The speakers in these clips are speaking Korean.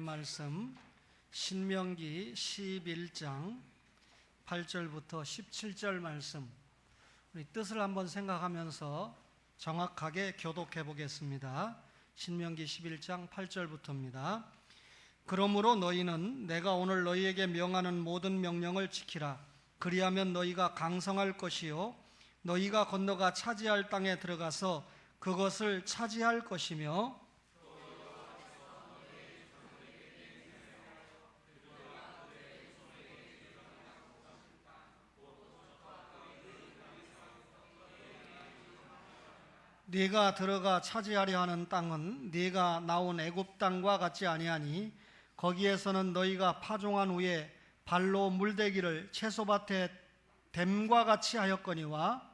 말씀 신명기 11장 8절부터 17절 말씀, 우리 뜻을 한번 생각하면서 정확하게 교독해 보겠습니다. 신명기 11장 8절부터입니다. 그러므로 너희는 내가 오늘 너희에게 명하는 모든 명령을 지키라. 그리하면 너희가 강성할 것이요 너희가 건너가 차지할 땅에 들어가서 그것을 차지할 것이며 네가 들어가 차지하려 하는 땅은 네가 나온 애굽 땅과 같지 아니하니 거기에서는 너희가 파종한 후에 발로 물대기를 채소밭에 댐과 같이 하였거니와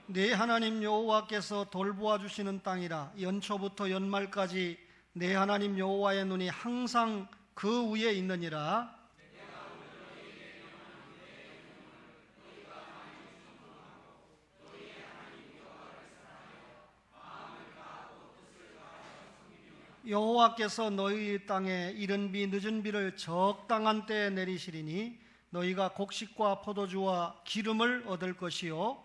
네 하나님 여호와께서 돌보아 주시는 땅이라. 연초부터 연말까지 네 하나님 여호와의 눈이 항상 그 위에 있느니라. 여호와께서 너희 땅에 이른 비 늦은 비를 적당한 때에 내리시리니 너희가 곡식과 포도주와 기름을 얻을 것이요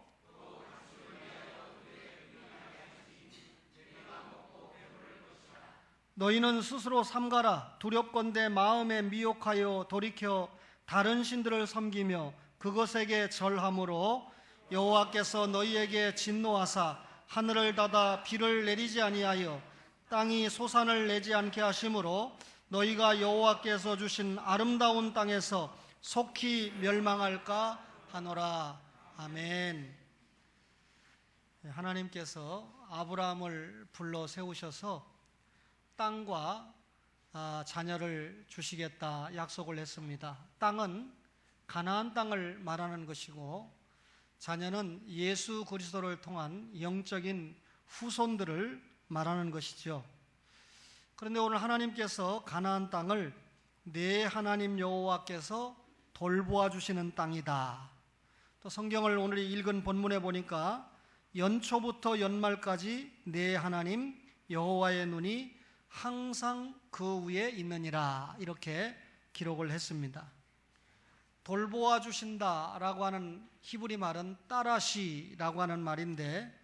너희는 스스로 삼가라. 두렵건대 마음에 미혹하여 돌이켜 다른 신들을 섬기며 그것에게 절함으로 여호와께서 너희에게 진노하사 하늘을 닫아 비를 내리지 아니하여 땅이 소산을 내지 않게 하심으로 너희가 여호와께서 주신 아름다운 땅에서 속히 멸망할까 하노라. 아멘. 하나님께서 아브라함을 불러 세우셔서 땅과 자녀를 주시겠다 약속을 했습니다. 땅은 가나안 땅을 말하는 것이고 자녀는 예수 그리스도를 통한 영적인 후손들을 말하는 것이죠. 그런데 오늘 하나님께서 가나안 땅을 내 하나님 여호와께서 돌보아 주시는 땅이다. 또 성경을 오늘 읽은 본문에 보니까 연초부터 연말까지 내 하나님 여호와의 눈이 항상 그 위에 있느니라, 이렇게 기록을 했습니다. 돌보아 주신다라고 하는 히브리 말은 따라시라고 하는 말인데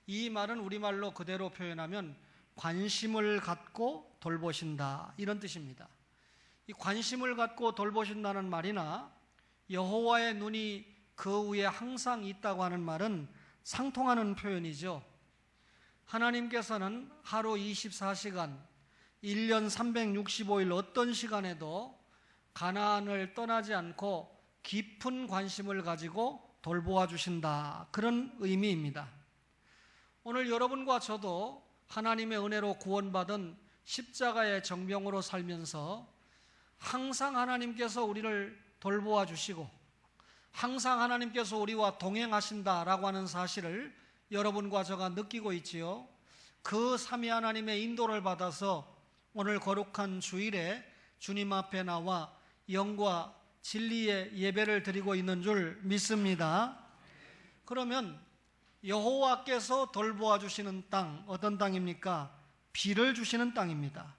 이 말은 우리말로 그대로 표현하면 관심을 갖고 돌보신다, 이런 뜻입니다. 이 관심을 갖고 돌보신다는 말이나 여호와의 눈이 그 위에 항상 있다고 하는 말은 상통하는 표현이죠. 하나님께서는 하루 24시간 1년 365일 어떤 시간에도 가나안을 떠나지 않고 깊은 관심을 가지고 돌보아 주신다, 그런 의미입니다. 오늘 여러분과 저도 하나님의 은혜로 구원받은 십자가의 정병으로 살면서 항상 하나님께서 우리를 돌보아 주시고 항상 하나님께서 우리와 동행하신다라고 하는 사실을 여러분과 저가 느끼고 있지요. 그 삼위 하나님의 인도를 받아서 오늘 거룩한 주일에 주님 앞에 나와 영과 진리의 예배를 드리고 있는 줄 믿습니다. 그러면 여호와께서 돌보아 주시는 땅, 어떤 땅입니까? 비를 주시는 땅입니다.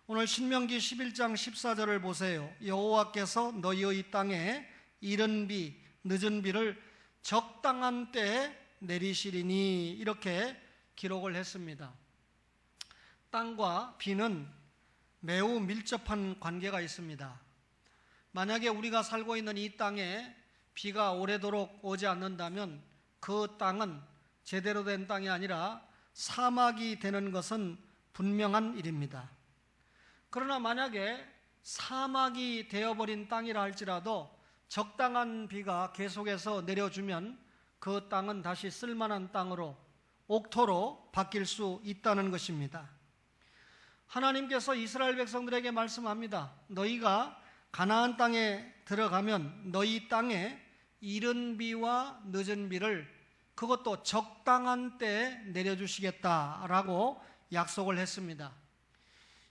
오늘 신명기 11장 14절을 보세요. 여호와께서 너희의 땅에 이른 비, 늦은 비를 적당한 때에 내리시리니, 이렇게 기록을 했습니다. 땅과 비는 매우 밀접한 관계가 있습니다. 만약에 우리가 살고 있는 이 땅에 비가 오래도록 오지 않는다면 그 땅은 제대로 된 땅이 아니라 사막이 되는 것은 분명한 일입니다. 그러나 만약에 사막이 되어버린 땅이라 할지라도 적당한 비가 계속해서 내려주면 그 땅은 다시 쓸만한 땅으로, 옥토로 바뀔 수 있다는 것입니다. 하나님께서 이스라엘 백성들에게 말씀합니다. 너희가 가나안 땅에 들어가면 너희 땅에 이른 비와 늦은 비를 그것도 적당한 때에 내려주시겠다라고 약속을 했습니다.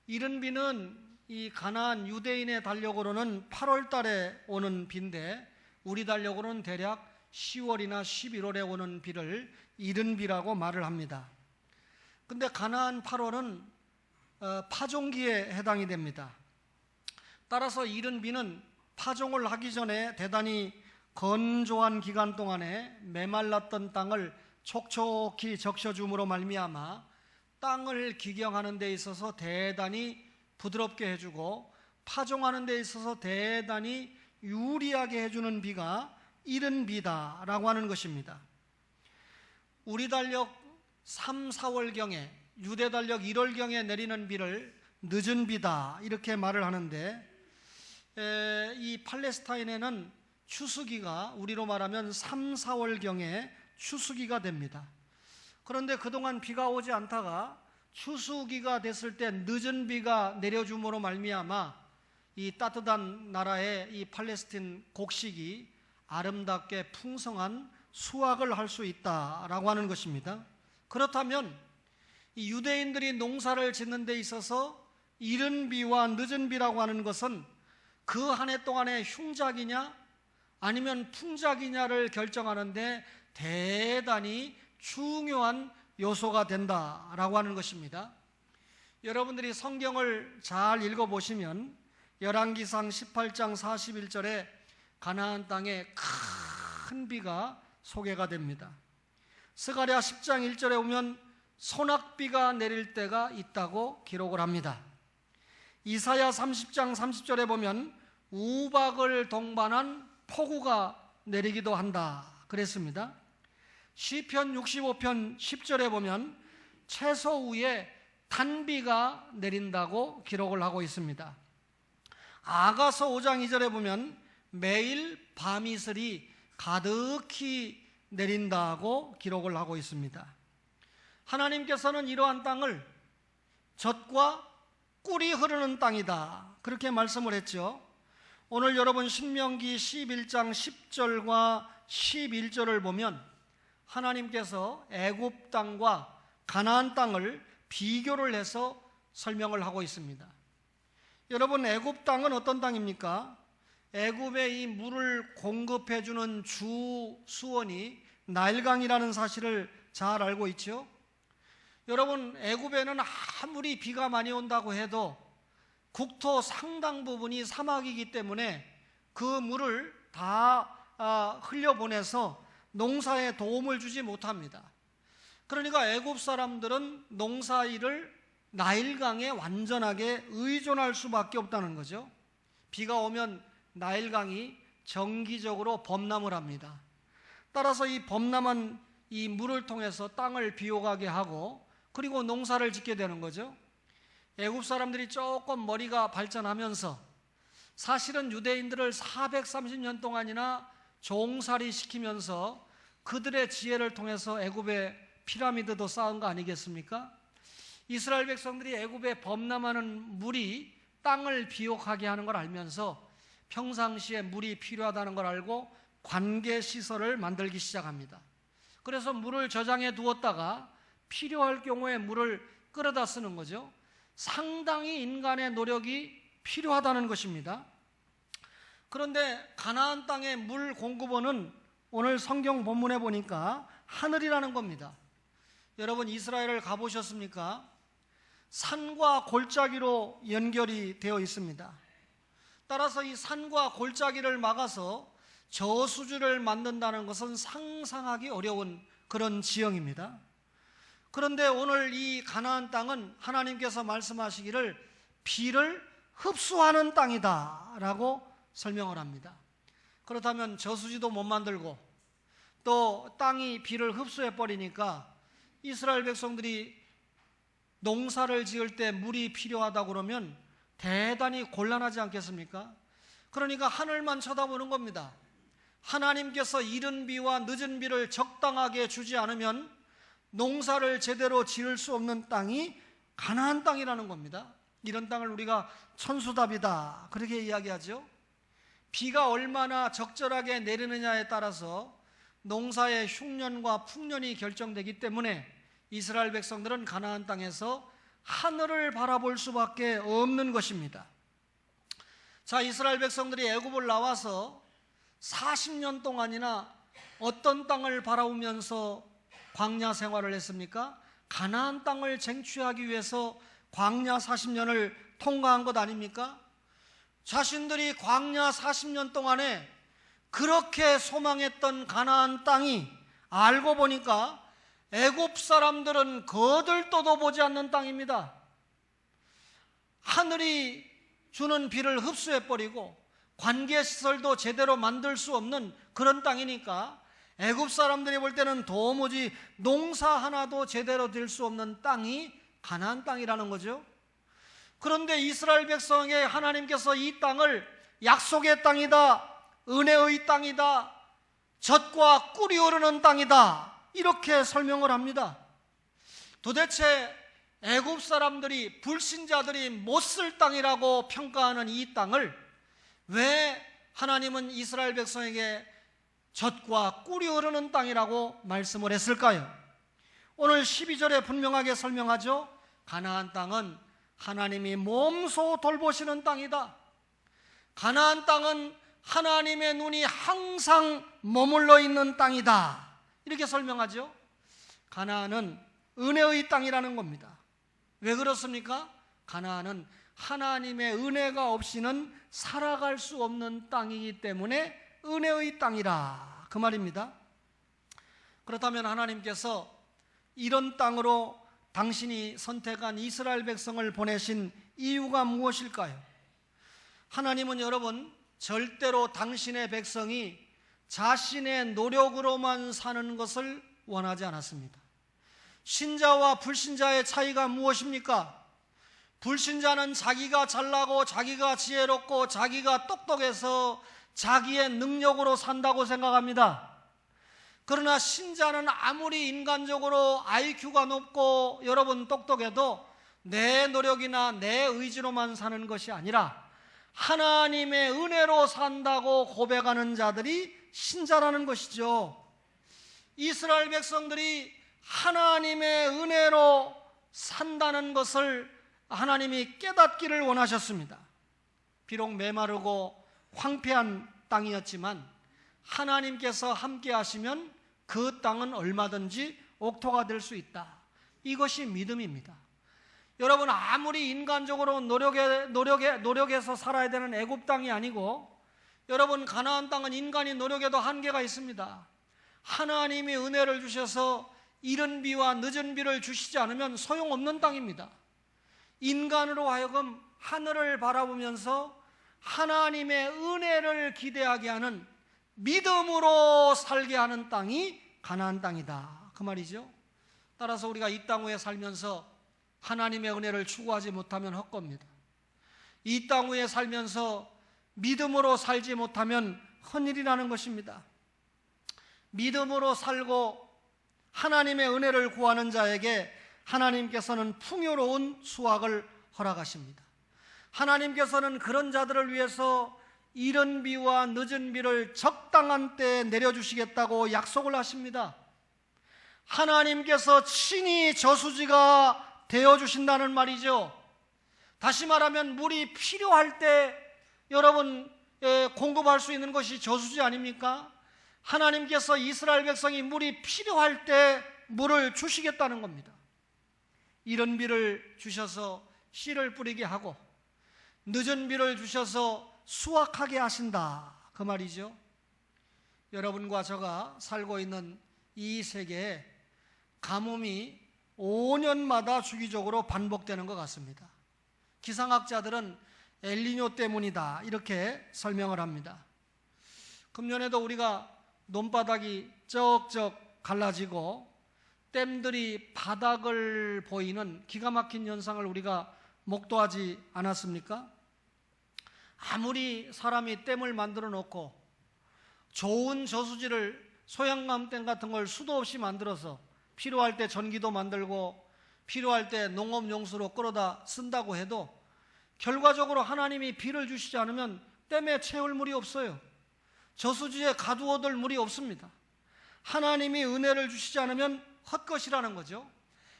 이른 비는 이 가나안 유대인의 달력으로는 8월 달에 오는 비인데 우리 달력으로는 대략 10월이나 11월에 오는 비를 이른 비라고 말을 합니다. 근데 가나안 8월은 파종기에 해당이 됩니다. 따라서 이른 비는 파종을 하기 전에 대단히 건조한 기간 동안에 메말랐던 땅을 촉촉히 적셔줌으로 말미암아 땅을 기경하는 데 있어서 대단히 부드럽게 해주고 파종하는 데 있어서 대단히 유리하게 해주는 비가 이른 비다라고 하는 것입니다. 우리 달력 3, 4월경에, 유대 달력 1월경에 내리는 비를 늦은 비다 이렇게 말을 하는데, 이 팔레스타인에는 추수기가 우리로 말하면 3, 4월경에 추수기가 됩니다. 그런데 그동안 비가 오지 않다가 추수기가 됐을 때 늦은 비가 내려줌으로 말미암아 이 따뜻한 나라의 이 팔레스틴 곡식이 아름답게 풍성한 수확을 할 수 있다라고 하는 것입니다. 그렇다면 이 유대인들이 농사를 짓는 데 있어서 이른 비와 늦은 비라고 하는 것은 그 한 해 동안의 흉작이냐 아니면 풍작이냐를 결정하는데 대단히 중요한 요소가 된다라고 하는 것입니다. 여러분들이 성경을 잘 읽어보시면 열왕기상 18장 41절에 가나안 땅에 큰 비가 소개가 됩니다. 스가랴 10장 1절에 보면 소낙비가 내릴 때가 있다고 기록을 합니다. 이사야 30장 30절에 보면 우박을 동반한 폭우가 내리기도 한다 그랬습니다. 시편 65편 10절에 보면 채소 위에 단비가 내린다고 기록을 하고 있습니다. 아가서 5장 2절에 보면 매일 밤이슬이 가득히 내린다고 기록을 하고 있습니다. 하나님께서는 이러한 땅을 젖과 꿀이 흐르는 땅이다 그렇게 말씀을 했죠. 오늘 여러분 신명기 11장 10절과 11절을 보면 하나님께서 애굽 땅과 가나안 땅을 비교를 해서 설명을 하고 있습니다. 여러분 애굽 땅은 어떤 땅입니까? 애굽에 이 물을 공급해 주는 주 수원이 나일강이라는 사실을 잘 알고 있죠. 여러분 애굽에는 아무리 비가 많이 온다고 해도 국토 상당 부분이 사막이기 때문에 그 물을 다 흘려보내서 농사에 도움을 주지 못합니다. 그러니까 애굽 사람들은 농사일을 나일강에 완전하게 의존할 수밖에 없다는 거죠. 비가 오면 나일강이 정기적으로 범람을 합니다. 따라서 이 범람한 이 물을 통해서 땅을 비옥하게 하고 그리고 농사를 짓게 되는 거죠. 애굽 사람들이 조금 머리가 발전하면서 사실은 유대인들을 430년 동안이나 종살이 시키면서 그들의 지혜를 통해서 애굽의 피라미드도 쌓은 거 아니겠습니까? 이스라엘 백성들이 애굽에 범람하는 물이 땅을 비옥하게 하는 걸 알면서 평상시에 물이 필요하다는 걸 알고 관계시설을 만들기 시작합니다. 그래서 물을 저장해 두었다가 필요할 경우에 물을 끌어다 쓰는 거죠. 상당히 인간의 노력이 필요하다는 것입니다. 그런데 가나안 땅의 물 공급원은 오늘 성경 본문에 보니까 하늘이라는 겁니다. 여러분 이스라엘을 가보셨습니까? 산과 골짜기로 연결이 되어 있습니다. 따라서 이 산과 골짜기를 막아서 저수지를 만든다는 것은 상상하기 어려운 그런 지형입니다. 그런데 오늘 이 가나안 땅은 하나님께서 말씀하시기를 비를 흡수하는 땅이다 라고 설명을 합니다. 그렇다면 저수지도 못 만들고 또 땅이 비를 흡수해 버리니까 이스라엘 백성들이 농사를 지을 때 물이 필요하다고 그러면 대단히 곤란하지 않겠습니까? 그러니까 하늘만 쳐다보는 겁니다. 하나님께서 이른 비와 늦은 비를 적당하게 주지 않으면 농사를 제대로 지을 수 없는 땅이 가나안 땅이라는 겁니다. 이런 땅을 우리가 천수답이다 그렇게 이야기하죠. 비가 얼마나 적절하게 내리느냐에 따라서 농사의 흉년과 풍년이 결정되기 때문에 이스라엘 백성들은 가나안 땅에서 하늘을 바라볼 수밖에 없는 것입니다. 자, 이스라엘 백성들이 애굽을 나와서 40년 동안이나 어떤 땅을 바라보면서 광야 생활을 했습니까? 가나안 땅을 쟁취하기 위해서 광야 40년을 통과한 것 아닙니까? 자신들이 광야 40년 동안에 그렇게 소망했던 가나안 땅이 알고 보니까 애굽 사람들은 거들떠도 보지 않는 땅입니다. 하늘이 주는 비를 흡수해버리고 관계시설도 제대로 만들 수 없는 그런 땅이니까 애굽 사람들이 볼 때는 도무지 농사 하나도 제대로 될 수 없는 땅이 가나안 땅이라는 거죠. 그런데 이스라엘 백성에게 하나님께서 이 땅을 약속의 땅이다, 은혜의 땅이다, 젖과 꿀이 흐르는 땅이다, 이렇게 설명을 합니다. 도대체 애굽 사람들이, 불신자들이 못 쓸 땅이라고 평가하는 이 땅을 왜 하나님은 이스라엘 백성에게 젖과 꿀이 흐르는 땅이라고 말씀을 했을까요? 오늘 12절에 분명하게 설명하죠. 가나안 땅은 하나님이 몸소 돌보시는 땅이다. 가나안 땅은 하나님의 눈이 항상 머물러 있는 땅이다, 이렇게 설명하죠. 가나안은 은혜의 땅이라는 겁니다. 왜 그렇습니까? 가나안은 하나님의 은혜가 없이는 살아갈 수 없는 땅이기 때문에 은혜의 땅이라, 그 말입니다. 그렇다면 하나님께서 이런 땅으로 당신이 선택한 이스라엘 백성을 보내신 이유가 무엇일까요? 하나님은 여러분, 절대로 당신의 백성이 자신의 노력으로만 사는 것을 원하지 않았습니다. 신자와 불신자의 차이가 무엇입니까? 불신자는 자기가 잘나고 자기가 지혜롭고 자기가 똑똑해서 자기의 능력으로 산다고 생각합니다. 그러나 신자는 아무리 인간적으로 IQ가 높고 여러분 똑똑해도 내 노력이나 내 의지로만 사는 것이 아니라 하나님의 은혜로 산다고 고백하는 자들이 신자라는 것이죠. 이스라엘 백성들이 하나님의 은혜로 산다는 것을 하나님이 깨닫기를 원하셨습니다. 비록 메마르고 황폐한 땅이었지만 하나님께서 함께 하시면 그 땅은 얼마든지 옥토가 될 수 있다. 이것이 믿음입니다. 여러분, 아무리 인간적으로 노력해서 살아야 되는 애굽 땅이 아니고, 여러분, 가나안 땅은 인간이 노력해도 한계가 있습니다. 하나님이 은혜를 주셔서 이른 비와 늦은 비를 주시지 않으면 소용없는 땅입니다. 인간으로 하여금 하늘을 바라보면서 하나님의 은혜를 기대하게 하는, 믿음으로 살게 하는 땅이 가나안 땅이다, 그 말이죠. 따라서 우리가 이 땅 위에 살면서 하나님의 은혜를 추구하지 못하면 헛겁니다. 이 땅 위에 살면서 믿음으로 살지 못하면 헛일이라는 것입니다. 믿음으로 살고 하나님의 은혜를 구하는 자에게 하나님께서는 풍요로운 수확을 허락하십니다. 하나님께서는 그런 자들을 위해서 이른 비와 늦은 비를 적당한 때에 내려주시겠다고 약속을 하십니다. 하나님께서 친히 저수지가 되어주신다는 말이죠. 다시 말하면 물이 필요할 때 여러분 공급할 수 있는 것이 저수지 아닙니까? 하나님께서 이스라엘 백성이 물이 필요할 때 물을 주시겠다는 겁니다. 이른 비를 주셔서 씨를 뿌리게 하고 늦은 비를 주셔서 수확하게 하신다, 그 말이죠. 여러분과 제가 살고 있는 이 세계에 가뭄이 5년마다 주기적으로 반복되는 것 같습니다. 기상학자들은 엘니뇨 때문이다, 이렇게 설명을 합니다. 금년에도 우리가 논바닥이 쩍쩍 갈라지고 댐들이 바닥을 보이는 기가 막힌 현상을 우리가 목도하지 않았습니까? 아무리 사람이 댐을 만들어 놓고 좋은 저수지를, 소양강댐 같은 걸 수도 없이 만들어서 필요할 때 전기도 만들고 필요할 때 농업용수로 끌어다 쓴다고 해도 결과적으로 하나님이 비를 주시지 않으면 댐에 채울 물이 없어요. 저수지에 가두어둘 물이 없습니다. 하나님이 은혜를 주시지 않으면 헛것이라는 거죠.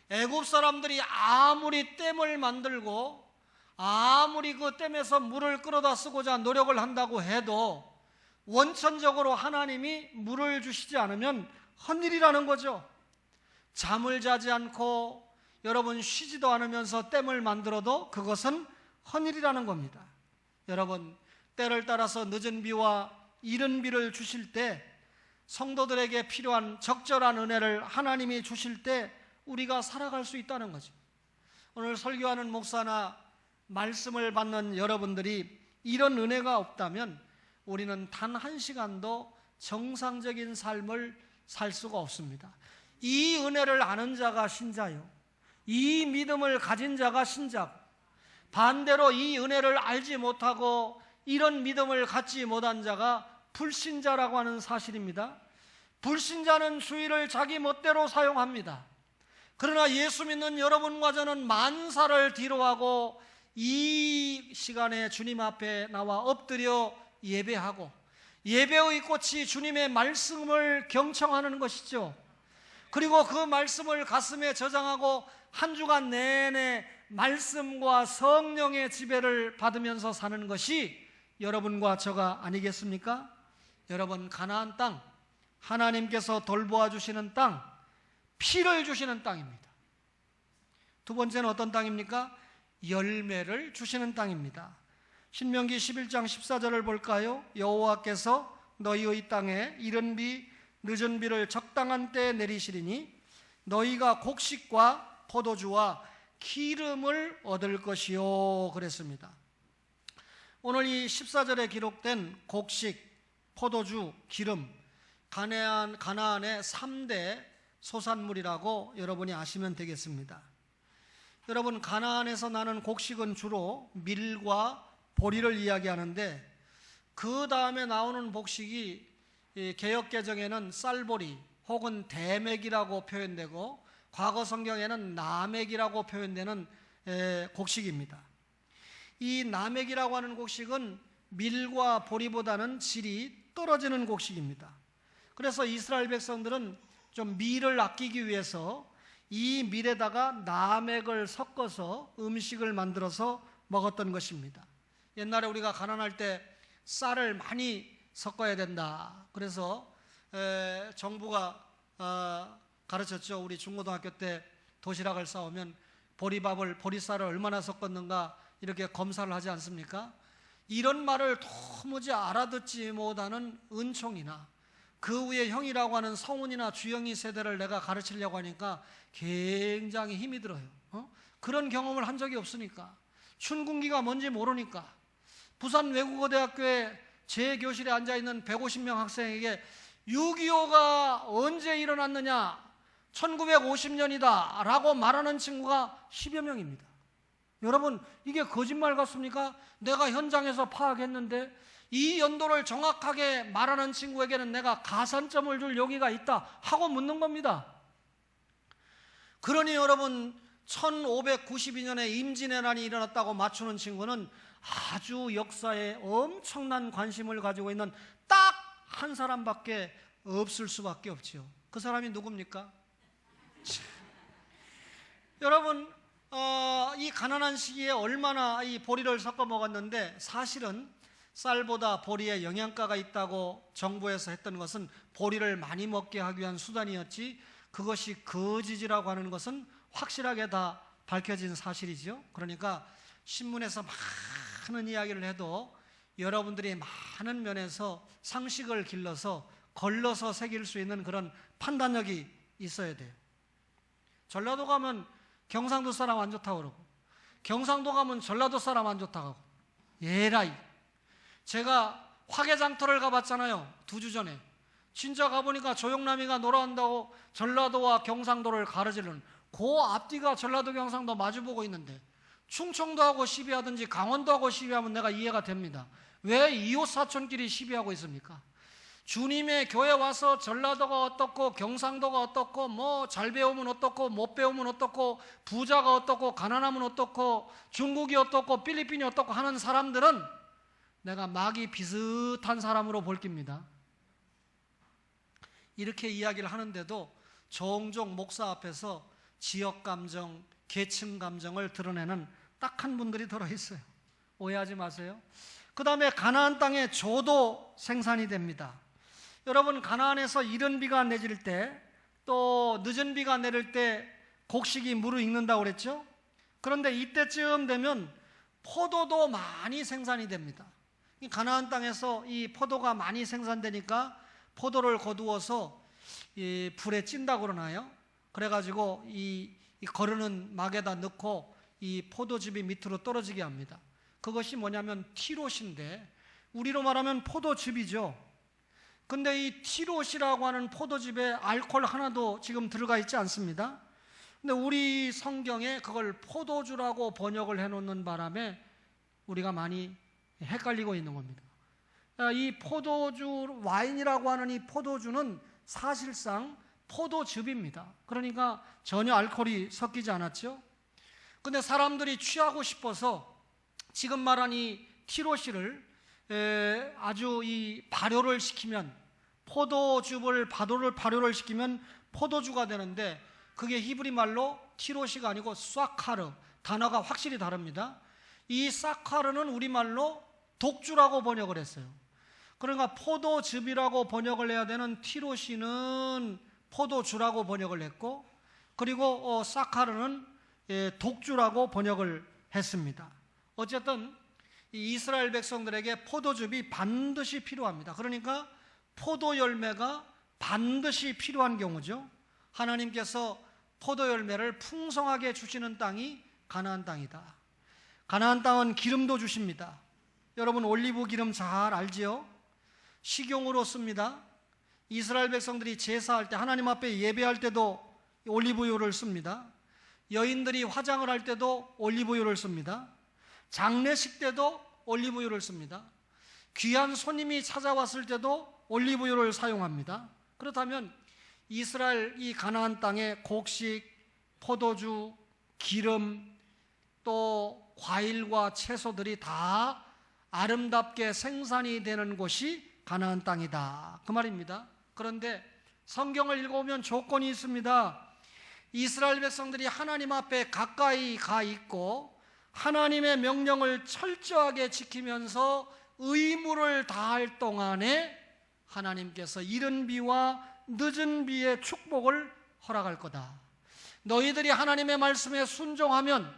애굽 사람들이 아무리 댐을 만들고 아무리 그 댐에서 물을 끌어다 쓰고자 노력을 한다고 해도 원천적으로 하나님이 물을 주시지 않으면 헛일이라는 거죠. 잠을 자지 않고 여러분 쉬지도 않으면서 댐을 만들어도 그것은 헛일이라는 겁니다. 여러분, 때를 따라서 늦은 비와 이른 비를 주실 때, 성도들에게 필요한 적절한 은혜를 하나님이 주실 때 우리가 살아갈 수 있다는 거죠. 오늘 설교하는 목사나 말씀을 받는 여러분들이 이런 은혜가 없다면 우리는 단 한 시간도 정상적인 삶을 살 수가 없습니다. 이 은혜를 아는 자가 신자요, 이 믿음을 가진 자가 신자고, 반대로 이 은혜를 알지 못하고 이런 믿음을 갖지 못한 자가 불신자라고 하는 사실입니다. 불신자는 주의를 자기 멋대로 사용합니다. 그러나 예수 믿는 여러분과 저는 만사를 뒤로하고 이 시간에 주님 앞에 나와 엎드려 예배하고, 예배의 꽃이 주님의 말씀을 경청하는 것이죠. 그리고 그 말씀을 가슴에 저장하고 한 주간 내내 말씀과 성령의 지배를 받으면서 사는 것이 여러분과 저가 아니겠습니까? 여러분, 가나안 땅, 하나님께서 돌보아 주시는 땅, 피를 주시는 땅입니다. 두 번째는 어떤 땅입니까? 열매를 주시는 땅입니다. 신명기 11장 14절을 볼까요? 여호와께서 너희의 땅에 이른 비 늦은 비를 적당한 때에 내리시리니 너희가 곡식과 포도주와 기름을 얻을 것이요, 그랬습니다. 오늘 이 14절에 기록된 곡식, 포도주, 기름, 가나안의 3대 소산물이라고 여러분이 아시면 되겠습니다. 여러분, 가나안에서 나는 곡식은 주로 밀과 보리를 이야기하는데, 그 다음에 나오는 곡식이 개역개정에는 쌀보리 혹은 대맥이라고 표현되고, 과거 성경에는 나맥이라고 표현되는 곡식입니다. 이 나맥이라고 하는 곡식은 밀과 보리보다는 질이 떨어지는 곡식입니다. 그래서 이스라엘 백성들은 좀 밀을 아끼기 위해서 이 밀에다가 나맥을 섞어서 음식을 만들어서 먹었던 것입니다. 옛날에 우리가 가난할 때 쌀을 많이 섞어야 된다, 그래서 정부가 가르쳤죠. 우리 중고등학교 때 도시락을 싸오면 보리쌀을 얼마나 섞었는가 이렇게 검사를 하지 않습니까? 이런 말을 도무지 알아듣지 못하는 은총이나 그 위에 형이라고 하는 성훈이나 주영이 세대를 내가 가르치려고 하니까 굉장히 힘이 들어요. 그런 경험을 한 적이 없으니까, 춘궁기가 뭔지 모르니까. 부산 외국어대학교에 제 교실에 앉아있는 150명 학생에게 6.25가 언제 일어났느냐, 1950년이다 라고 말하는 친구가 10여 명입니다. 여러분, 이게 거짓말 같습니까? 내가 현장에서 파악했는데 이 연도를 정확하게 말하는 친구에게는 내가 가산점을 줄 여기가 있다 하고 묻는 겁니다. 그러니 여러분, 1592년에 임진왜란이 일어났다고 맞추는 친구는 아주 역사에 엄청난 관심을 가지고 있는 딱 한 사람밖에 없을 수밖에 없지요. 그 사람이 누굽니까? 여러분, 이 가난한 시기에 얼마나 이 보리를 섞어 먹었는데, 사실은 쌀보다 보리에 영양가가 있다고 정부에서 했던 것은 보리를 많이 먹게 하기 위한 수단이었지, 그것이 거짓이라고 하는 것은 확실하게 다 밝혀진 사실이죠. 그러니까 신문에서 많은 이야기를 해도 여러분들이 많은 면에서 상식을 길러서 걸러서 새길 수 있는 그런 판단력이 있어야 돼요. 전라도 가면 경상도 사람 안 좋다고 그러고, 경상도 가면 전라도 사람 안 좋다고 하고, 예라이. 제가 화개장터를 가봤잖아요, 2주 전에. 진짜 가보니까 조용남이가 놀아온다고 전라도와 경상도를 가르치는, 그 앞뒤가 전라도 경상도 마주보고 있는데 충청도하고 시비하든지 강원도하고 시비하면 내가 이해가 됩니다. 왜 이웃 사촌끼리 시비하고 있습니까? 주님의 교회 와서 전라도가 어떻고 경상도가 어떻고, 뭐 잘 배우면 어떻고 못 배우면 어떻고, 부자가 어떻고 가난하면 어떻고, 중국이 어떻고 필리핀이 어떻고 하는 사람들은 내가 막이 비슷한 사람으로 볼 겁니다. 이렇게 이야기를 하는데도 종종 목사 앞에서 지역 감정, 계층 감정을 드러내는 딱한 분들이 들어있어요. 오해하지 마세요. 그 다음에 가나안 땅에 조도 생산이 됩니다. 여러분, 가나안에서 이른 비가 내릴 때, 또 늦은 비가 내릴 때 곡식이 무르익는다고 그랬죠. 그런데 이때쯤 되면 포도도 많이 생산이 됩니다. 이 가나안 땅에서 이 포도가 많이 생산되니까 포도를 거두어서 이 불에 찐다고 그러나요? 그래가지고 이 거르는 막에다 넣고 이 포도즙이 밑으로 떨어지게 합니다. 그것이 뭐냐면 티롯인데, 우리로 말하면 포도즙이죠. 근데 이 티롯이라고 하는 포도즙에 알코올 하나도 지금 들어가 있지 않습니다. 근데 우리 성경에 그걸 포도주라고 번역을 해놓는 바람에 우리가 많이 헷갈리고 있는 겁니다. 이 포도주, 와인이라고 하는 이 포도주는 사실상 포도즙입니다. 그러니까 전혀 알코올이 섞이지 않았죠. 근데 사람들이 취하고 싶어서 지금 말한 이 티로시를 아주 이 발효를 시키면, 포도즙을 발효를 시키면 포도주가 되는데, 그게 히브리 말로 티로시가 아니고 쏴카르, 단어가 확실히 다릅니다. 이 쏴카르는 우리말로 독주라고 번역을 했어요. 그러니까 포도즙이라고 번역을 해야 되는 티로시는 포도주라고 번역을 했고, 그리고 쏴카르는 독주라고 번역을 했습니다. 어쨌든 이 이스라엘 백성들에게 포도즙이 반드시 필요합니다. 그러니까 포도 열매가 반드시 필요한 경우죠. 하나님께서 포도 열매를 풍성하게 주시는 땅이 가나안 땅이다. 가나안 땅은 기름도 주십니다. 여러분, 올리브 기름 잘 알지요? 식용으로 씁니다. 이스라엘 백성들이 제사할 때, 하나님 앞에 예배할 때도 올리브유를 씁니다. 여인들이 화장을 할 때도 올리브유를 씁니다. 장례식 때도 올리브유를 씁니다. 귀한 손님이 찾아왔을 때도 올리브유를 사용합니다. 그렇다면 이스라엘 이 가나안 땅에 곡식, 포도주, 기름, 또 과일과 채소들이 다 아름답게 생산이 되는 곳이 가나안 땅이다, 그 말입니다. 그런데 성경을 읽어보면 조건이 있습니다. 이스라엘 백성들이 하나님 앞에 가까이 가 있고 하나님의 명령을 철저하게 지키면서 의무를 다할 동안에 하나님께서 이른 비와 늦은 비의 축복을 허락할 거다. 너희들이 하나님의 말씀에 순종하면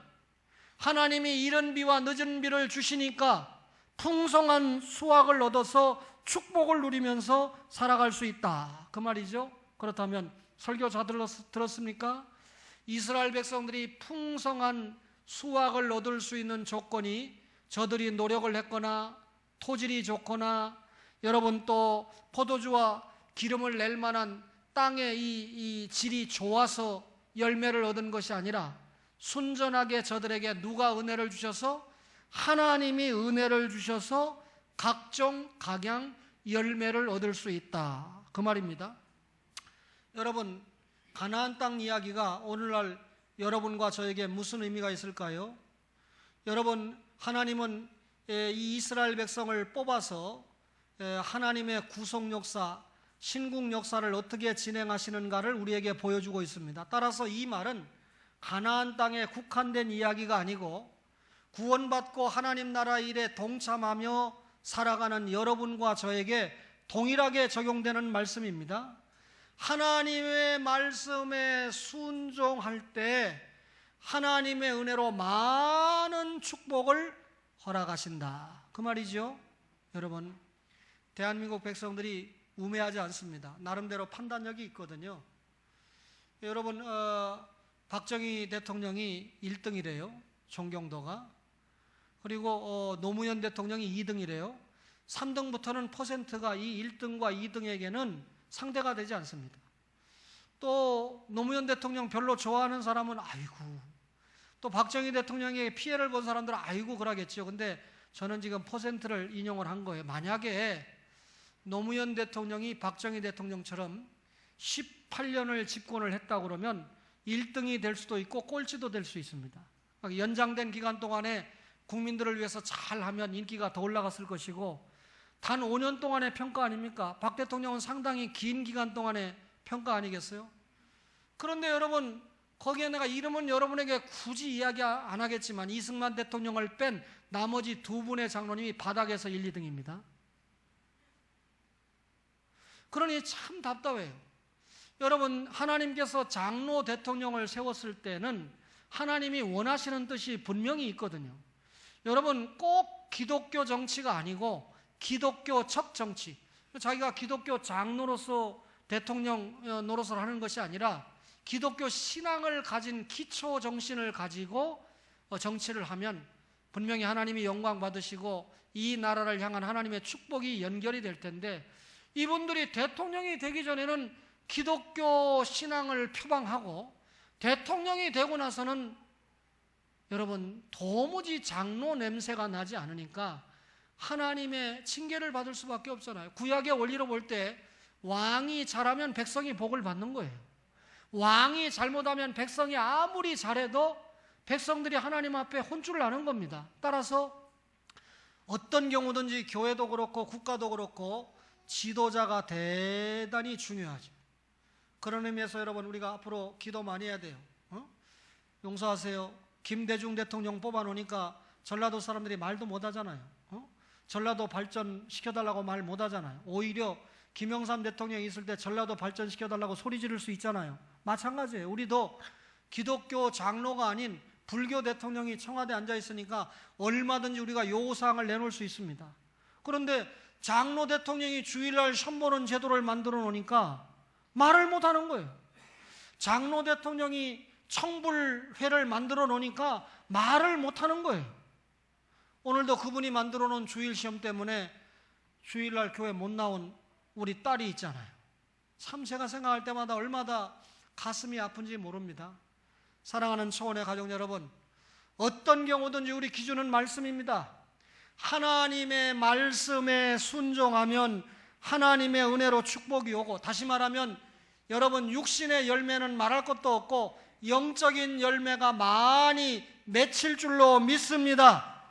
하나님이 이른 비와 늦은 비를 주시니까 풍성한 수확을 얻어서 축복을 누리면서 살아갈 수 있다, 그 말이죠. 그렇다면 설교 잘 들었습니까? 이스라엘 백성들이 풍성한 수확을 얻을 수 있는 조건이 저들이 노력을 했거나 토질이 좋거나, 여러분 또 포도주와 기름을 낼 만한 땅의 이 질이 좋아서 열매를 얻은 것이 아니라, 순전하게 저들에게 누가 은혜를 주셔서, 하나님이 은혜를 주셔서 각종 각양 열매를 얻을 수 있다, 그 말입니다. 여러분, 가나안 땅 이야기가 오늘날 여러분과 저에게 무슨 의미가 있을까요? 여러분, 하나님은 이 이스라엘 백성을 뽑아서 하나님의 구속 역사, 신국 역사를 어떻게 진행하시는가를 우리에게 보여주고 있습니다. 따라서 이 말은 가나안 땅에 국한된 이야기가 아니고 구원받고 하나님 나라 일에 동참하며 살아가는 여러분과 저에게 동일하게 적용되는 말씀입니다. 하나님의 말씀에 순종할 때 하나님의 은혜로 많은 축복을 허락하신다, 그 말이죠. 여러분, 대한민국 백성들이 우매하지 않습니다. 나름대로 판단력이 있거든요. 여러분, 박정희 대통령이 1등이래요, 존경도가. 그리고 노무현 대통령이 2등이래요. 3등부터는 퍼센트가 이 1등과 2등에게는 상대가 되지 않습니다. 또 노무현 대통령 별로 좋아하는 사람은 아이고, 또 박정희 대통령에게 피해를 본 사람들은 아이고 그러겠죠. 근데 저는 지금 퍼센트를 인용을 한 거예요. 만약에 노무현 대통령이 박정희 대통령처럼 18년을 집권을 했다 그러면 1등이 될 수도 있고 꼴찌도 될 수 있습니다. 연장된 기간 동안에 국민들을 위해서 잘하면 인기가 더 올라갔을 것이고, 단 5년 동안의 평가 아닙니까? 박 대통령은 상당히 긴 기간 동안의 평가 아니겠어요? 그런데 여러분, 거기에 내가 이름은 여러분에게 굳이 이야기 안 하겠지만 이승만 대통령을 뺀 나머지 두 분의 장로님이 바닥에서 1, 2등입니다. 그러니 참 답답해요. 여러분, 하나님께서 장로 대통령을 세웠을 때는 하나님이 원하시는 뜻이 분명히 있거든요. 여러분, 꼭 기독교 정치가 아니고 기독교적 정치, 자기가 기독교 장로로서 대통령 노릇을 하는 것이 아니라 기독교 신앙을 가진 기초 정신을 가지고 정치를 하면 분명히 하나님이 영광 받으시고 이 나라를 향한 하나님의 축복이 연결이 될 텐데, 이분들이 대통령이 되기 전에는 기독교 신앙을 표방하고 대통령이 되고 나서는 여러분 도무지 장로 냄새가 나지 않으니까 하나님의 징계를 받을 수밖에 없잖아요. 구약의 원리로 볼 때 왕이 잘하면 백성이 복을 받는 거예요. 왕이 잘못하면 백성이 아무리 잘해도 백성들이 하나님 앞에 혼쭐을 나는 겁니다. 따라서 어떤 경우든지 교회도 그렇고 국가도 그렇고 지도자가 대단히 중요하죠. 그런 의미에서 여러분, 우리가 앞으로 기도 많이 해야 돼요. 용서하세요. 김대중 대통령 뽑아놓으니까 전라도 사람들이 말도 못하잖아요. 전라도 발전시켜달라고 말 못하잖아요. 오히려 김영삼 대통령이 있을 때 전라도 발전시켜달라고 소리 지를 수 있잖아요. 마찬가지예요. 우리도 기독교 장로가 아닌 불교 대통령이 청와대에 앉아있으니까 얼마든지 우리가 요구사항을 내놓을 수 있습니다. 그런데 장로 대통령이 주일날 선보는 제도를 만들어 놓으니까 말을 못하는 거예요. 장로 대통령이 청불회를 만들어 놓으니까 말을 못하는 거예요. 오늘도 그분이 만들어 놓은 주일 시험 때문에 주일날 교회 못 나온 우리 딸이 있잖아요. 참 제가 생각할 때마다 얼마나 가슴이 아픈지 모릅니다. 사랑하는 초원의 가족 여러분, 어떤 경우든지 우리 기준은 말씀입니다. 하나님의 말씀에 순종하면 하나님의 은혜로 축복이 오고, 다시 말하면 여러분, 육신의 열매는 말할 것도 없고 영적인 열매가 많이 맺힐 줄로 믿습니다.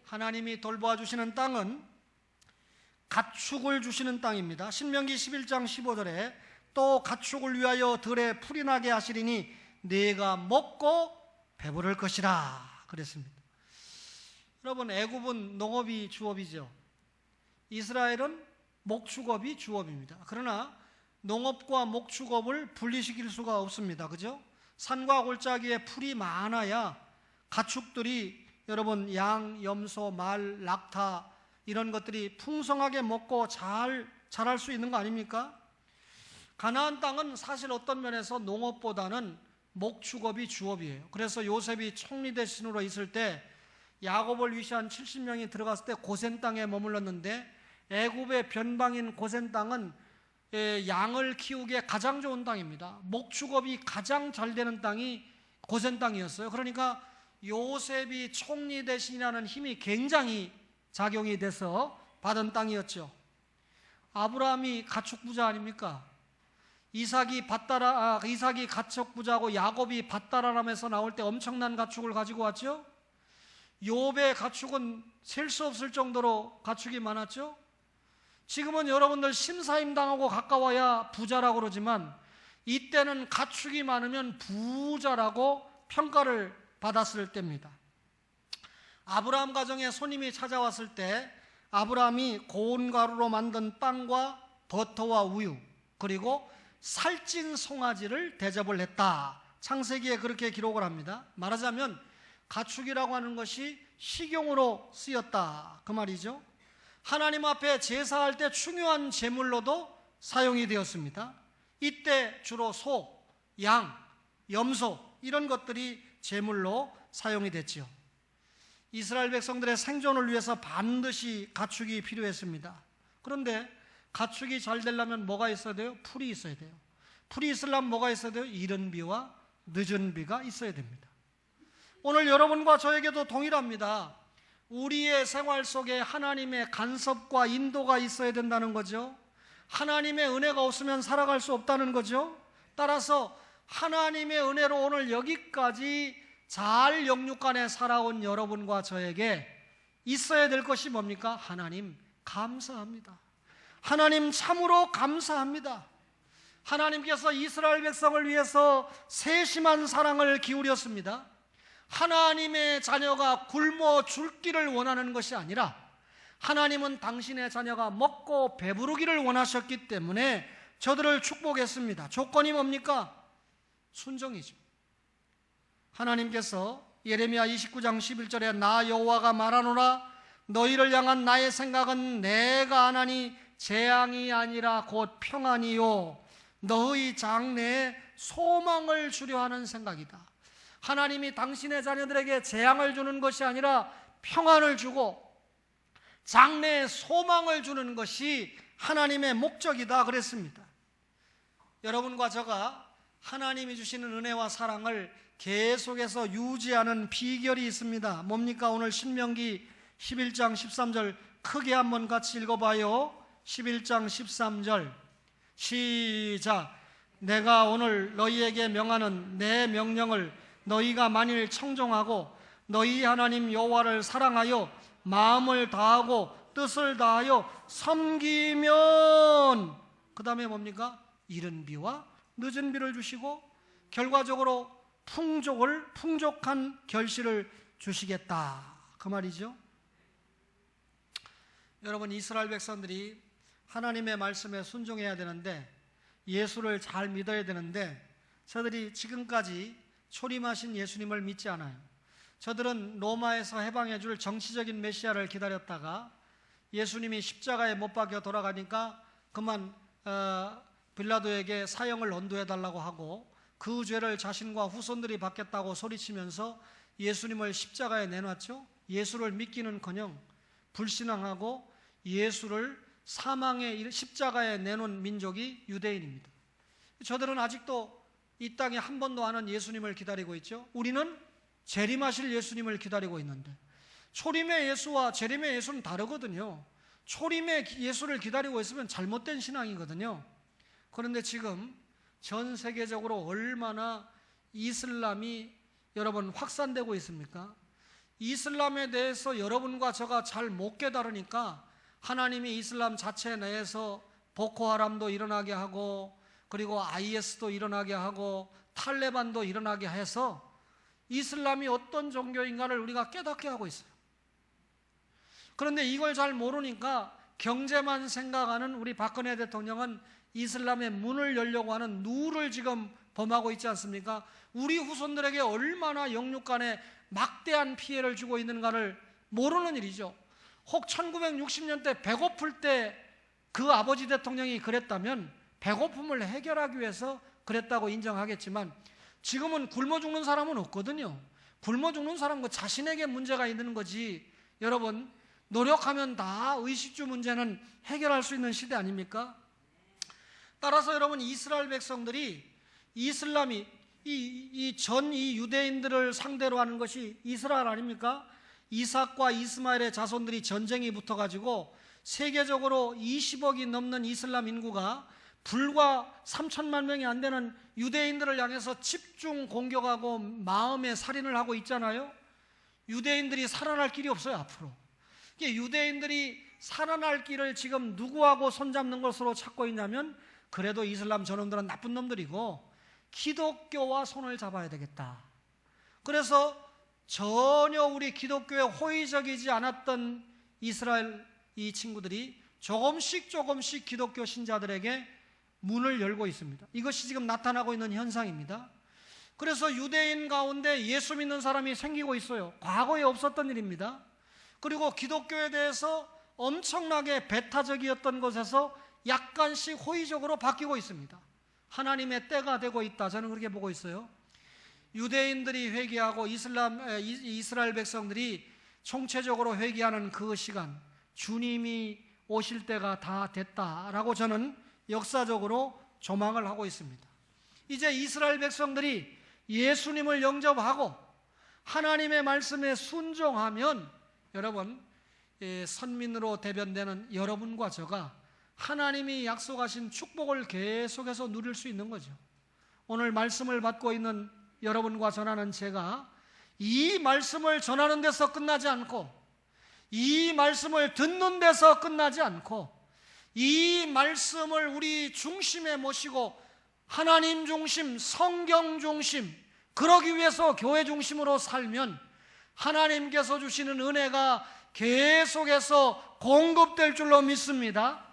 하나님이 돌보아 주시는 땅은 가축을 주시는 땅입니다. 신명기 11장 15절에 또 가축을 위하여 들에 풀이 나게 하시리니 네가 먹고 배부를 것이라 그랬습니다. 여러분, 애굽은 농업이 주업이죠. 이스라엘은 목축업이 주업입니다. 그러나 농업과 목축업을 분리시킬 수가 없습니다. 그죠? 산과 골짜기에 풀이 많아야 가축들이 여러분 양, 염소, 말, 낙타 이런 것들이 풍성하게 먹고 잘 자랄 수 있는 거 아닙니까? 가나안 땅은 사실 어떤 면에서 농업보다는 목축업이 주업이에요. 그래서 요셉이 총리 대신으로 있을 때 야곱을 위시한 70명이 들어갔을 때 고센 땅에 머물렀는데, 애굽의 변방인 고센 땅은 양을 키우기에 가장 좋은 땅입니다. 목축업이 가장 잘 되는 땅이 고센 땅이었어요. 그러니까 요셉이 총리 대신이라는 힘이 굉장히 작용이 돼서 받은 땅이었죠. 아브라함이 가축부자 아닙니까? 이삭이 가축부자고 야곱이 밭다라람에서 나올 때 엄청난 가축을 가지고 왔죠. 욥의 가축은 셀 수 없을 정도로 가축이 많았죠. 지금은 여러분들 심사임 당하고 가까워야 부자라고 그러지만 이때는 가축이 많으면 부자라고 평가를 받았을 때입니다. 아브라함 가정에 손님이 찾아왔을 때 아브라함이 고운 가루로 만든 빵과 버터와 우유 그리고 살찐 송아지를 대접을 했다. 창세기에 그렇게 기록을 합니다. 말하자면 가축이라고 하는 것이 식용으로 쓰였다, 그 말이죠. 하나님 앞에 제사할 때 중요한 제물로도 사용이 되었습니다. 이때 주로 소, 양, 염소 이런 것들이 제물로 사용이 됐죠. 이스라엘 백성들의 생존을 위해서 반드시 가축이 필요했습니다. 그런데 가축이 잘 되려면 뭐가 있어야 돼요? 풀이 있어야 돼요. 풀이 있으려면 뭐가 있어야 돼요? 이른 비와 늦은 비가 있어야 됩니다. 오늘 여러분과 저에게도 동일합니다. 우리의 생활 속에 하나님의 간섭과 인도가 있어야 된다는 거죠. 하나님의 은혜가 없으면 살아갈 수 없다는 거죠. 따라서 하나님의 은혜로 오늘 여기까지 잘 영육간에 살아온 여러분과 저에게 있어야 될 것이 뭡니까? 하나님 감사합니다. 하나님 참으로 감사합니다. 하나님께서 이스라엘 백성을 위해서 세심한 사랑을 기울였습니다. 하나님의 자녀가 굶어 죽기를 원하는 것이 아니라 하나님은 당신의 자녀가 먹고 배부르기를 원하셨기 때문에 저들을 축복했습니다. 조건이 뭡니까? 순종이죠. 하나님께서 예레미야 29장 11절에 나 여호와가 말하노라 너희를 향한 나의 생각은 내가 하나니 재앙이 아니라 곧 평안이요 너희 장래에 소망을 주려 하는 생각이다. 하나님이 당신의 자녀들에게 재앙을 주는 것이 아니라 평안을 주고 장래에 소망을 주는 것이 하나님의 목적이다 그랬습니다. 여러분과 저가 하나님이 주시는 은혜와 사랑을 계속해서 유지하는 비결이 있습니다. 뭡니까? 오늘 신명기 11장 13절 크게 한번 같이 읽어봐요. 11장 13절 시작. 내가 오늘 너희에게 명하는 내 명령을 너희가 만일 청종하고 너희 하나님 여호와를 사랑하여 마음을 다하고 뜻을 다하여 섬기면 그 다음에 뭡니까? 이른 비와 늦은 비를 주시고 결과적으로 풍족한 결실을 주시겠다 그 말이죠. 여러분, 이스라엘 백성들이 하나님의 말씀에 순종해야 되는데 예수를 잘 믿어야 되는데 저들이 지금까지 초림하신 예수님을 믿지 않아요. 저들은 로마에서 해방해 줄 정치적인 메시아를 기다렸다가 예수님이 십자가에 못 박혀 돌아가니까 그만 빌라도에게 사형을 언도해 달라고 하고 그 죄를 자신과 후손들이 받겠다고 소리치면서 예수님을 십자가에 내놨죠. 예수를 믿기는커녕 불신앙하고 예수를 사망의 십자가에 내놓은 민족이 유대인입니다. 저들은 아직도 이 땅에 한 번도 안 온 예수님을 기다리고 있죠. 우리는 재림하실 예수님을 기다리고 있는데 초림의 예수와 재림의 예수는 다르거든요. 초림의 예수를 기다리고 있으면 잘못된 신앙이거든요. 그런데 지금 전 세계적으로 얼마나 이슬람이 여러분 확산되고 있습니까? 이슬람에 대해서 여러분과 저가 잘 못 깨달으니까 하나님이 이슬람 자체 내에서 보코하람도 일어나게 하고 그리고 IS도 일어나게 하고 탈레반도 일어나게 해서 이슬람이 어떤 종교인가를 우리가 깨닫게 하고 있어요. 그런데 이걸 잘 모르니까 경제만 생각하는 우리 박근혜 대통령은 이슬람의 문을 열려고 하는 누를 지금 범하고 있지 않습니까? 우리 후손들에게 얼마나 영육 간에 막대한 피해를 주고 있는가를 모르는 일이죠. 혹 1960년대 배고플 때 그 아버지 대통령이 그랬다면 배고픔을 해결하기 위해서 그랬다고 인정하겠지만 지금은 굶어 죽는 사람은 없거든요. 굶어 죽는 사람은 자신에게 문제가 있는 거지. 여러분, 노력하면 다 의식주 문제는 해결할 수 있는 시대 아닙니까? 따라서 여러분, 이스라엘 백성들이 이슬람이 이 유대인들을 상대로 하는 것이 이스라엘 아닙니까? 이삭과 이스마엘의 자손들이 전쟁이 붙어가지고 세계적으로 20억이 넘는 이슬람 인구가 불과 3천만 명이 안 되는 유대인들을 향해서 집중 공격하고 마음의 살인을 하고 있잖아요. 유대인들이 살아날 길이 없어요, 앞으로. 유대인들이 살아날 길을 지금 누구하고 손잡는 것으로 찾고 있냐면 그래도 이슬람 저놈들은 나쁜 놈들이고 기독교와 손을 잡아야 되겠다. 그래서 전혀 우리 지교에 호의적이지 않았던 이스라엘 이 친구들이 조금씩 기독교 신자들에게 문을 열고 있습니다. 이것이 지금 나타나고 있는 현상입니다. 그래서 유대인 가운데 예수 믿는 사람이 생기고 있어요. 과거에 없었던 일입니다. 그리고 기독교에 대해서 엄청나게 배타적이었던 것에서 약간씩 호의적으로 바뀌고 있습니다. 하나님의 때가 되고 있다. 저는 그렇게 보고 있어요. 유대인들이 회개하고 이스라엘 백성들이 총체적으로 회개하는 그 시간, 주님이 오실 때가 다 됐다라고 저는 역사적으로 조망을 하고 있습니다. 이제 이스라엘 백성들이 예수님을 영접하고 하나님의 말씀에 순종하면 여러분, 선민으로 대변되는 여러분과 저가 하나님이 약속하신 축복을 계속해서 누릴 수 있는 거죠. 오늘 말씀을 받고 있는 여러분과 전하는 제가 이 말씀을 전하는 데서 끝나지 않고 이 말씀을 듣는 데서 끝나지 않고 이 말씀을 우리 중심에 모시고 하나님 중심, 성경 중심, 그러기 위해서 교회 중심으로 살면 하나님께서 주시는 은혜가 계속해서 공급될 줄로 믿습니다.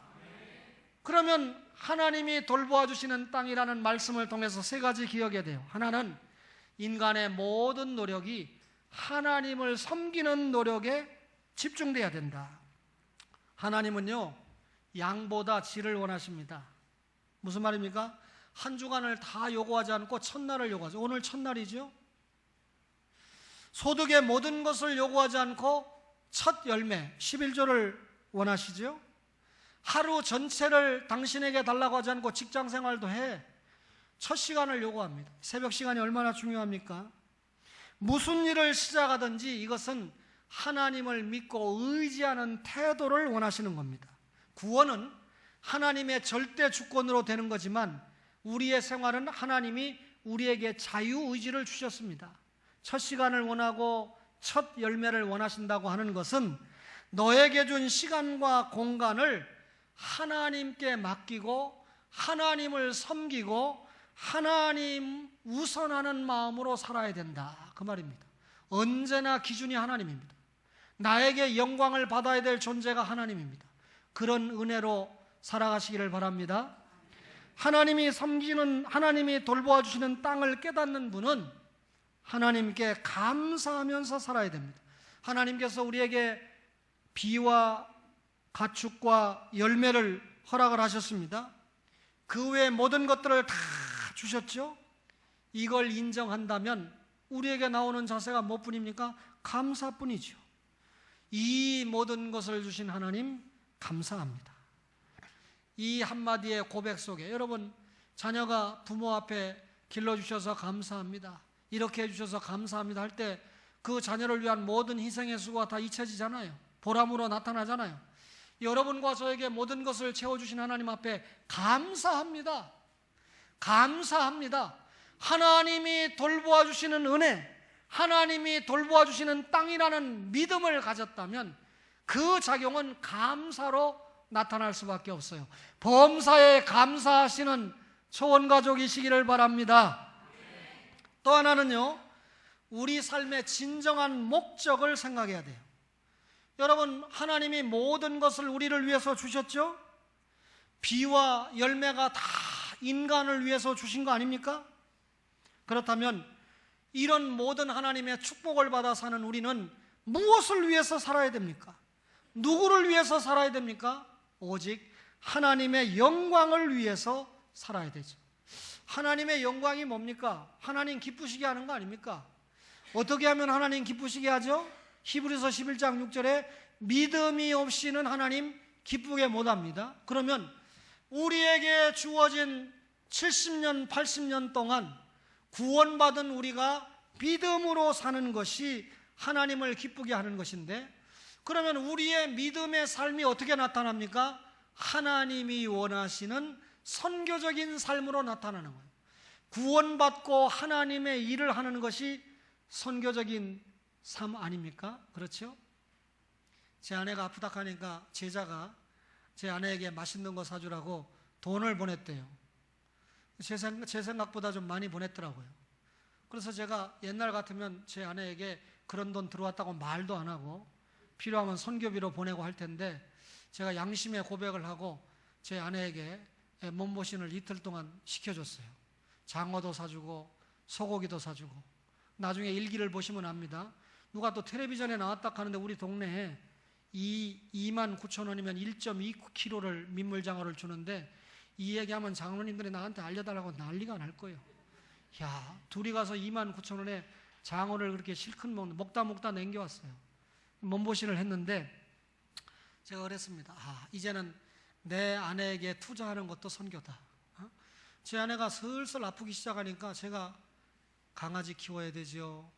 그러면 하나님이 돌보아 주시는 땅이라는 말씀을 통해서 세 가지 기억해야 돼요. 하나는 인간의 모든 노력이 하나님을 섬기는 노력에 집중돼야 된다. 하나님은요, 양보다 질을 원하십니다. 무슨 말입니까? 한 주간을 다 요구하지 않고 첫날을 요구하죠. 오늘 첫날이죠. 소득의 모든 것을 요구하지 않고 첫 열매 11조를 원하시죠. 하루 전체를 당신에게 달라고 하지 않고 직장 생활도 해 첫 시간을 요구합니다. 새벽 시간이 얼마나 중요합니까? 무슨 일을 시작하든지 이것은 하나님을 믿고 의지하는 태도를 원하시는 겁니다. 구원은 하나님의 절대 주권으로 되는 거지만 우리의 생활은 하나님이 우리에게 자유의지를 주셨습니다. 첫 시간을 원하고 첫 열매를 원하신다고 하는 것은 너에게 준 시간과 공간을 하나님께 맡기고 하나님을 섬기고 하나님 우선하는 마음으로 살아야 된다, 그 말입니다. 언제나 기준이 하나님입니다. 나에게 영광을 받아야 될 존재가 하나님입니다. 그런 은혜로 살아가시기를 바랍니다. 하나님이 섬기는, 하나님이 돌보아 주시는 땅을 깨닫는 분은 하나님께 감사하면서 살아야 됩니다. 하나님께서 우리에게 비와 가축과 열매를 허락을 하셨습니다. 그 외의 모든 것들을 다 주셨죠. 이걸 인정한다면 우리에게 나오는 자세가 무엇뿐입니까? 감사뿐이죠. 이 모든 것을 주신 하나님 감사합니다. 이 한마디의 고백 속에 여러분, 자녀가 부모 앞에 길러주셔서 감사합니다, 이렇게 해주셔서 감사합니다 할 때 그 자녀를 위한 모든 희생의 수고가 다 잊혀지잖아요. 보람으로 나타나잖아요. 여러분과 저에게 모든 것을 채워주신 하나님 앞에 감사합니다. 감사합니다. 하나님이 돌보아 주시는 은혜, 하나님이 돌보아 주시는 땅이라는 믿음을 가졌다면 그 작용은 감사로 나타날 수밖에 없어요. 범사에 감사하시는 초원가족이시기를 바랍니다. 또 하나는요, 우리 삶의 진정한 목적을 생각해야 돼요. 여러분, 하나님이 모든 것을 우리를 위해서 주셨죠? 비와 열매가 다 인간을 위해서 주신 거 아닙니까? 그렇다면 이런 모든 하나님의 축복을 받아 사는 우리는 무엇을 위해서 살아야 됩니까? 누구를 위해서 살아야 됩니까? 오직 하나님의 영광을 위해서 살아야 되죠. 하나님의 영광이 뭡니까? 하나님 기쁘시게 하는 거 아닙니까? 어떻게 하면 하나님 기쁘시게 하죠? 히브리서 11장 6절에 믿음이 없이는 하나님 기쁘게 못합니다. 그러면 우리에게 주어진 70년, 80년 동안 구원받은 우리가 믿음으로 사는 것이 하나님을 기쁘게 하는 것인데, 그러면 우리의 믿음의 삶이 어떻게 나타납니까? 하나님이 원하시는 선교적인 삶으로 나타나는 거예요. 구원받고 하나님의 일을 하는 것이 선교적인 삶 아닙니까? 그렇죠? 제 아내가 아프다 하니까 제자가 제 아내에게 맛있는 거 사주라고 돈을 보냈대요. 제 생각보다 좀 많이 보냈더라고요. 그래서 제가 옛날 같으면 제 아내에게 그런 돈 들어왔다고 말도 안 하고 필요하면 선교비로 보내고 할 텐데, 제가 양심의 고백을 하고 제 아내에게 몸보신을 이틀 동안 시켜줬어요. 장어도 사주고 소고기도 사주고. 나중에 일기를 보시면 압니다. 누가 또 텔레비전에 나왔다 하는데 우리 동네에 29,000원이면 1.2kg를 민물장어를 주는데, 이 얘기하면 장로님들이 나한테 알려달라고 난리가 날 거예요. 야, 둘이 가서 29,000원에 장어를 그렇게 실컷 먹다 남겨왔어요. 몸보신을 했는데 제가 그랬습니다. 이제는 내 아내에게 투자하는 것도 선교다. 제 아내가 슬슬 아프기 시작하니까 제가 강아지 키워야 되죠,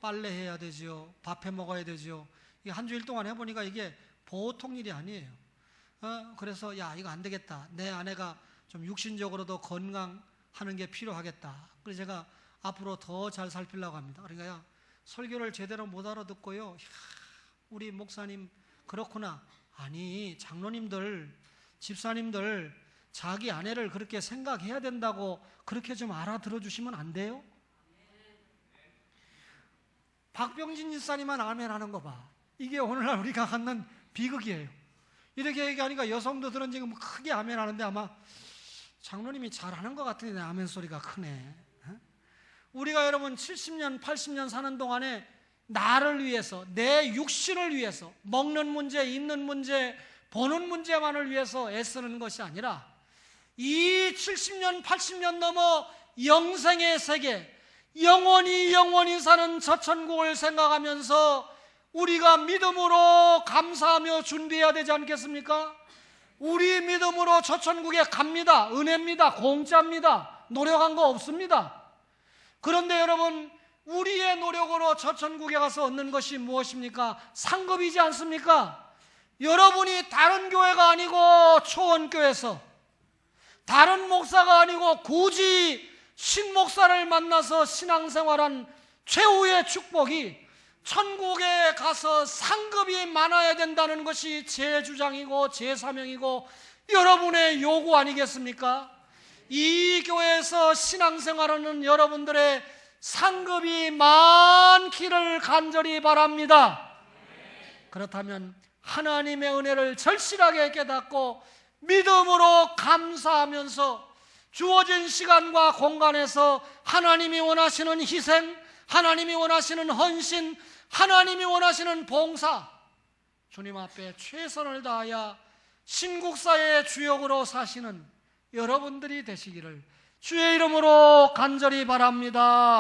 빨래해야 되죠, 밥해 먹어야 되죠. 이게 한 주일 동안 해보니까 이게 보통 일이 아니에요. 그래서 이거 안 되겠다, 내 아내가 좀 육신적으로도 건강하는 게 필요하겠다. 그래서 제가 앞으로 더 잘 살피려고 합니다. 그러니까 설교를 제대로 못 알아듣고요, 우리 목사님 그렇구나. 아니, 장로님들, 집사님들 자기 아내를 그렇게 생각해야 된다고 그렇게 좀 알아들어 주시면 안 돼요? 박병진 집사님만 아멘 하는 거 봐. 이게 오늘날 우리가 갖는 비극이에요. 이렇게 얘기하니까 여성도 들은 지금 크게 아멘 하는데 아마 장로님이 잘하는 것 같은데 아멘 소리가 크네. 우리가 여러분 70년, 80년 사는 동안에 나를 위해서, 내 육신을 위해서, 먹는 문제, 입는 문제, 보는 문제만을 위해서 애쓰는 것이 아니라 이 70년, 80년 넘어 영생의 세계, 영원히 사는 저 천국을 생각하면서 우리가 믿음으로 감사하며 준비해야 되지 않겠습니까? 우리 믿음으로 저 천국에 갑니다. 은혜입니다. 공짜입니다. 노력한 거 없습니다. 그런데 여러분, 우리의 노력으로 저 천국에 가서 얻는 것이 무엇입니까? 상급이지 않습니까? 여러분이 다른 교회가 아니고 초원교회에서, 다른 목사가 아니고 굳이 신목사를 만나서 신앙생활한 최후의 축복이 천국에 가서 상급이 많아야 된다는 것이 제 주장이고 제 사명이고 여러분의 요구 아니겠습니까? 이 교회에서 신앙생활하는 여러분들의 상급이 많기를 간절히 바랍니다. 그렇다면 하나님의 은혜를 절실하게 깨닫고 믿음으로 감사하면서 주어진 시간과 공간에서 하나님이 원하시는 희생, 하나님이 원하시는 헌신, 하나님이 원하시는 봉사, 주님 앞에 최선을 다하여 신국사의 주역으로 사시는 여러분들이 되시기를 주의 이름으로 간절히 바랍니다.